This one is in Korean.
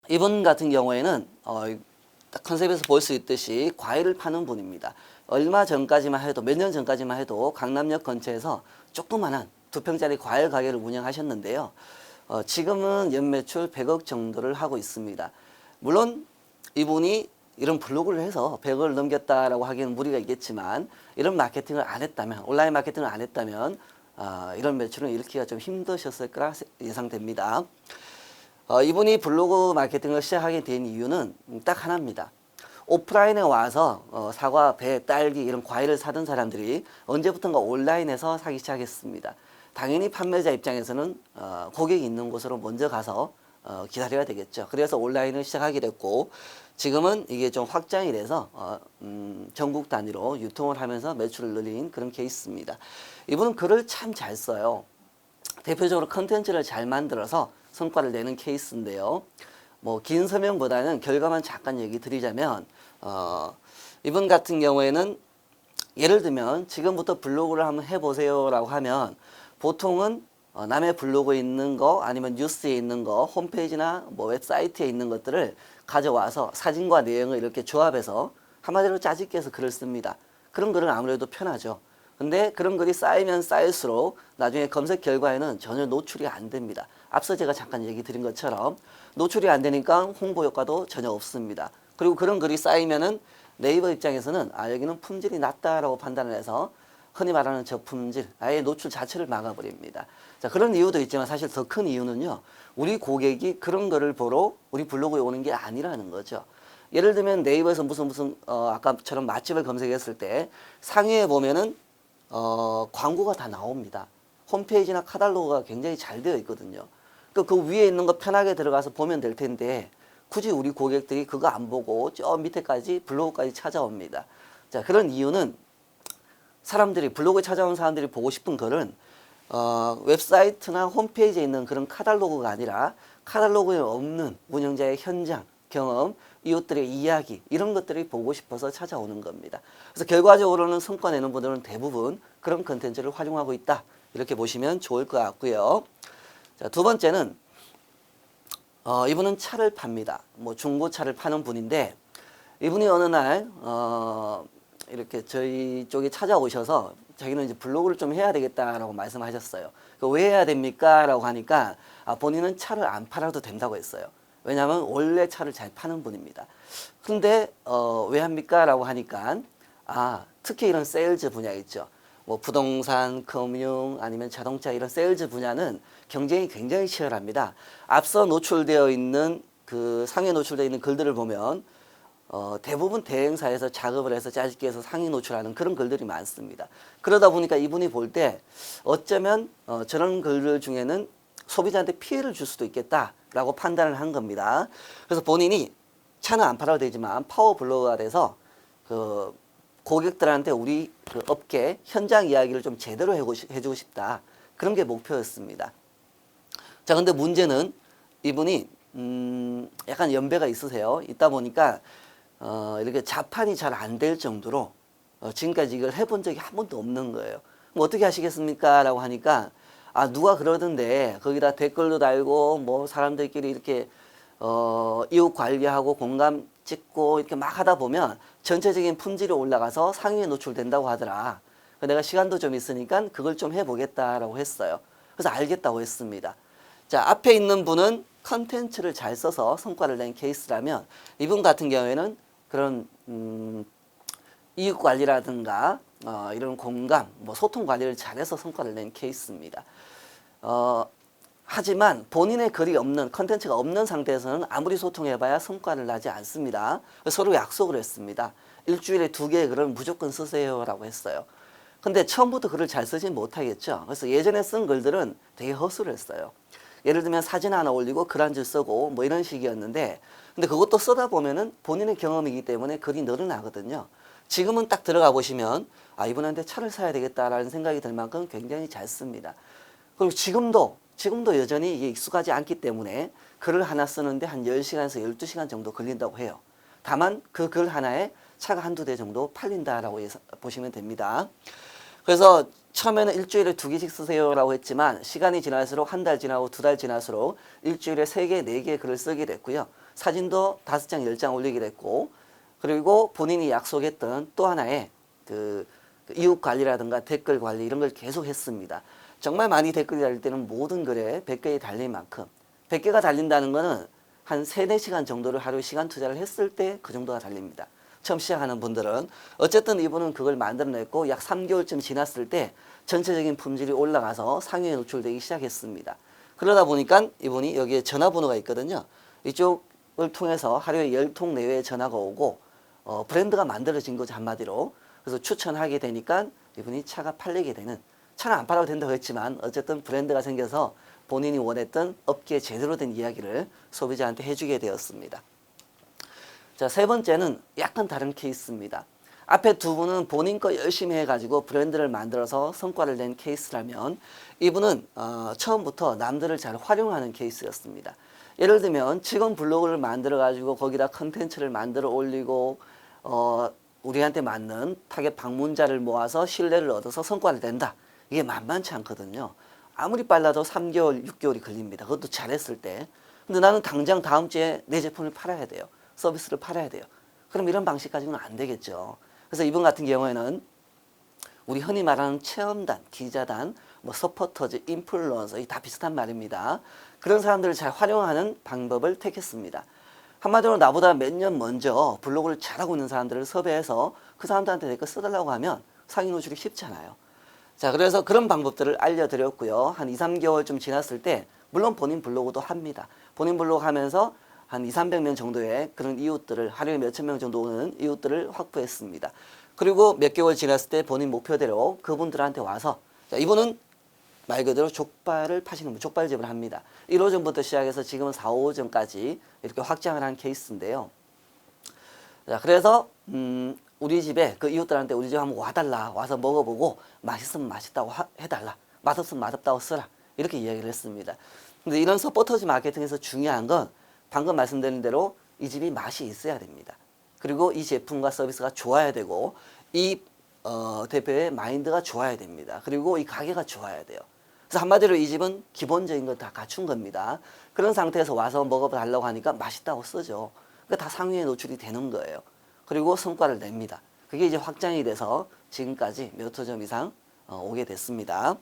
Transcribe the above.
이분 같은 경우에는 딱 컨셉에서 볼 수 있듯이 과일을 파는 분입니다. 얼마 전까지만 해도 몇 년 전까지만 해도 강남역 근처에서 조그만한 2평짜리 과일 가게를 운영하셨는데요. 지금은 연매출 100억 정도를 하고 있습니다. 물론 이분이 이런 블로그를 해서 100억을 넘겼다라고 하기에는 무리가 있겠지만 이런 마케팅을 안 했다면, 온라인 마케팅을 안 했다면 이런 매출은 일으키기가 좀 힘드셨을 거라 예상됩니다. 이분이 블로그 마케팅을 시작하게 된 이유는 딱 하나입니다. 오프라인에 와서 사과, 배, 딸기 이런 과일을 사던 사람들이 언제부턴가 온라인에서 사기 시작했습니다. 당연히 판매자 입장에서는 고객이 있는 곳으로 먼저 가서 기다려야 되겠죠. 그래서 온라인을 시작하게 됐고 지금은 이게 좀 확장이 돼서 전국 단위로 유통을 하면서 매출을 늘린 그런 케이스입니다. 이분은 글을 참 잘 써요. 대표적으로 컨텐츠를 잘 만들어서 성과를 내는 케이스인데요. 뭐 긴 설명보다는 결과만 잠깐 얘기 드리자면 이분 같은 경우에는 예를 들면 지금부터 블로그를 한번 해보세요라고 하면 보통은 남의 블로그에 있는 거 아니면 뉴스에 있는 거 홈페이지나 뭐 웹사이트에 있는 것들을 가져와서 사진과 내용을 이렇게 조합해서 한마디로 짜집게 해서 글을 씁니다. 그런 글은 아무래도 편하죠. 근데 그런 글이 쌓이면 쌓일수록 나중에 검색 결과에는 전혀 노출이 안 됩니다. 앞서 제가 잠깐 얘기 드린 것처럼 노출이 안 되니까 홍보 효과도 전혀 없습니다. 그리고 그런 글이 쌓이면은 네이버 입장에서는 여기는 품질이 낮다라고 판단을 해서 흔히 말하는 저품질, 아예 노출 자체를 막아버립니다. 자, 그런 이유도 있지만 사실 더 큰 이유는요. 우리 고객이 그런 거를 보러 우리 블로그에 오는 게 아니라는 거죠. 예를 들면 네이버에서 무슨 아까처럼 맛집을 검색했을 때 상위에 보면은 광고가 다 나옵니다. 홈페이지나 카탈로그가 굉장히 잘 되어 있거든요. 그 위에 있는 거 편하게 들어가서 보면 될 텐데 굳이 우리 고객들이 그거 안 보고 저 밑에까지 블로그까지 찾아옵니다. 자, 그런 이유는 사람들이 블로그에 찾아온 사람들이 보고 싶은 글은 웹사이트나 홈페이지에 있는 그런 카탈로그가 아니라 카탈로그에 없는 운영자의 현장, 경험, 이웃들의 이야기 이런 것들이 보고 싶어서 찾아오는 겁니다. 그래서 결과적으로는 성과 내는 분들은 대부분 그런 컨텐츠를 활용하고 있다. 이렇게 보시면 좋을 것 같고요. 자, 두 번째는 이분은 차를 팝니다. 뭐 중고차를 파는 분인데 이분이 어느 날 이렇게 저희 쪽에 찾아오셔서 자기는 이제 블로그를 좀 해야 되겠다라고 말씀하셨어요. 왜 해야 됩니까? 라고 하니까 본인은 차를 안 팔아도 된다고 했어요. 왜냐하면 원래 차를 잘 파는 분입니다. 그런데 왜 합니까? 라고 하니까 특히 이런 세일즈 분야 있죠. 뭐 부동산, 금융 아니면 자동차 이런 세일즈 분야는 경쟁이 굉장히 치열합니다. 앞서 노출되어 있는 그 상위에 노출되어 있는 글들을 보면 대부분 대행사에서 작업을 해서 짜집기 해서 상위 노출하는 그런 글들이 많습니다. 그러다 보니까 이분이 볼 때 어쩌면 저런 글들 중에는 소비자한테 피해를 줄 수도 있겠다라고 판단을 한 겁니다. 그래서 본인이 차는 안 팔아도 되지만 파워 블로거가 돼서 그 고객들한테 우리 그 업계 현장 이야기를 좀 제대로 해주고 싶다. 그런 게 목표였습니다. 자, 근데 문제는 이분이 약간 연배가 있으세요. 있다 보니까 이렇게 자판이 잘 안 될 정도로 지금까지 이걸 해본 적이 한 번도 없는 거예요. 뭐 어떻게 하시겠습니까? 라고 하니까 누가 그러던데 거기다 댓글도 달고 뭐 사람들끼리 이렇게 이웃 관리하고 공감 찍고 이렇게 막 하다 보면 전체적인 품질이 올라가서 상위에 노출된다고 하더라. 내가 시간도 좀 있으니까 그걸 좀 해보겠다라고 했어요. 그래서 알겠다고 했습니다. 자, 앞에 있는 분은 컨텐츠를 잘 써서 성과를 낸 케이스라면 이분 같은 경우에는 그런 이웃 관리라든가 이런 공감, 뭐 소통 관리를 잘해서 성과를 낸 케이스입니다. 하지만 본인의 글이 없는 컨텐츠가 없는 상태에서는 아무리 소통해봐야 성과를 나지 않습니다. 서로 약속을 했습니다. 일주일에 2개의 글을 무조건 쓰세요라고 했어요. 근데 처음부터 글을 잘 쓰진 못하겠죠. 그래서 예전에 쓴 글들은 되게 허술을 했어요. 예를 들면 사진 하나 올리고 글 한 줄 쓰고 뭐 이런 식이었는데 근데 그것도 쓰다 보면은 본인의 경험이기 때문에 글이 늘어나거든요. 지금은 딱 들어가 보시면 이분한테 차를 사야 되겠다라는 생각이 들 만큼 굉장히 잘 씁니다. 그리고 지금도 여전히 이게 익숙하지 않기 때문에 글을 하나 쓰는데 한 10시간에서 12시간 정도 걸린다고 해요. 다만 그 글 하나에 차가 한두 대 정도 팔린다라고 보시면 됩니다. 그래서 처음에는 일주일에 2개씩 쓰세요라고 했지만 시간이 지날수록 한 달 지나고 2달 지날수록 일주일에 3개, 4개 글을 쓰게 됐고요. 사진도 5장, 10장 올리기로 했고, 그리고 본인이 약속했던 또 하나의 그 이웃 관리라든가 댓글 관리 이런 걸 계속 했습니다. 정말 많이 댓글이 달릴 때는 모든 글에 100개가 달릴 만큼, 100개가 달린다는 거는 한 3, 4시간 정도를 하루에 시간 투자를 했을 때 그 정도가 달립니다. 처음 시작하는 분들은. 어쨌든 이분은 그걸 만들어냈고 약 3개월쯤 지났을 때 전체적인 품질이 올라가서 상위에 노출되기 시작했습니다. 그러다 보니까 이분이 여기에 전화번호가 있거든요. 이쪽을 통해서 하루에 10통 내외의 전화가 오고 브랜드가 만들어진 거죠, 한마디로. 그래서 추천하게 되니까 이분이 차가 팔리게 되는, 차는 안 팔아도 된다고 했지만 어쨌든 브랜드가 생겨서 본인이 원했던 업계에 제대로 된 이야기를 소비자한테 해주게 되었습니다. 자, 세 번째는 약간 다른 케이스입니다. 앞에 두 분은 본인 거 열심히 해가지고 브랜드를 만들어서 성과를 낸 케이스라면, 이분은 처음부터 남들을 잘 활용하는 케이스였습니다. 예를 들면 직원 블로그를 만들어가지고 거기다 컨텐츠를 만들어 올리고 우리한테 맞는 타겟 방문자를 모아서 신뢰를 얻어서 성과를 낸다. 이게 만만치 않거든요. 아무리 빨라도 3개월, 6개월이 걸립니다. 그것도 잘했을 때. 근데 나는 당장 다음 주에 내 제품을 팔아야 돼요. 서비스를 팔아야 돼요. 그럼 이런 방식 가지고는 안 되겠죠. 그래서 이분 같은 경우에는 우리 흔히 말하는 체험단, 기자단, 뭐 서포터즈, 인플루언서, 이 다 비슷한 말입니다. 그런 사람들을 잘 활용하는 방법을 택했습니다. 한마디로 나보다 몇 년 먼저 블로그를 잘하고 있는 사람들을 섭외해서 그 사람들한테 댓글 써달라고 하면 상위 노출이 쉽잖아요. 자, 그래서 그런 방법들을 알려드렸고요. 한 2, 3개월쯤 지났을 때 물론 본인 블로그도 합니다. 본인 블로그 하면서 한 2, 300명 정도의 그런 이웃들을, 하루에 몇천 명 정도 오는 이웃들을 확보했습니다. 그리고 몇 개월 지났을 때 본인 목표대로 그분들한테 와서, 자, 이분은 말 그대로 족발을 파시는 분, 족발집을 합니다. 1호점부터 시작해서 지금은 4, 5호점까지 이렇게 확장을 한 케이스인데요. 자, 그래서 우리 집에 그 이웃들한테 우리 집 한번 와달라, 와서 먹어보고 맛있으면 맛있다고 해달라, 맛없으면 맛없다고 써라, 이렇게 이야기를 했습니다. 근데 이런 서포터즈 마케팅에서 중요한 건 방금 말씀드린 대로 이 집이 맛이 있어야 됩니다. 그리고 이 제품과 서비스가 좋아야 되고 이 대표의 마인드가 좋아야 됩니다. 그리고 이 가게가 좋아야 돼요. 그래서 한마디로 이 집은 기본적인 걸 다 갖춘 겁니다. 그런 상태에서 와서 먹어달라고 하니까 맛있다고 쓰죠. 그러니까 다 상위에 노출이 되는 거예요. 그리고 성과를 냅니다. 그게 이제 확장이 돼서 지금까지 몇 호점 이상 오게 됐습니다.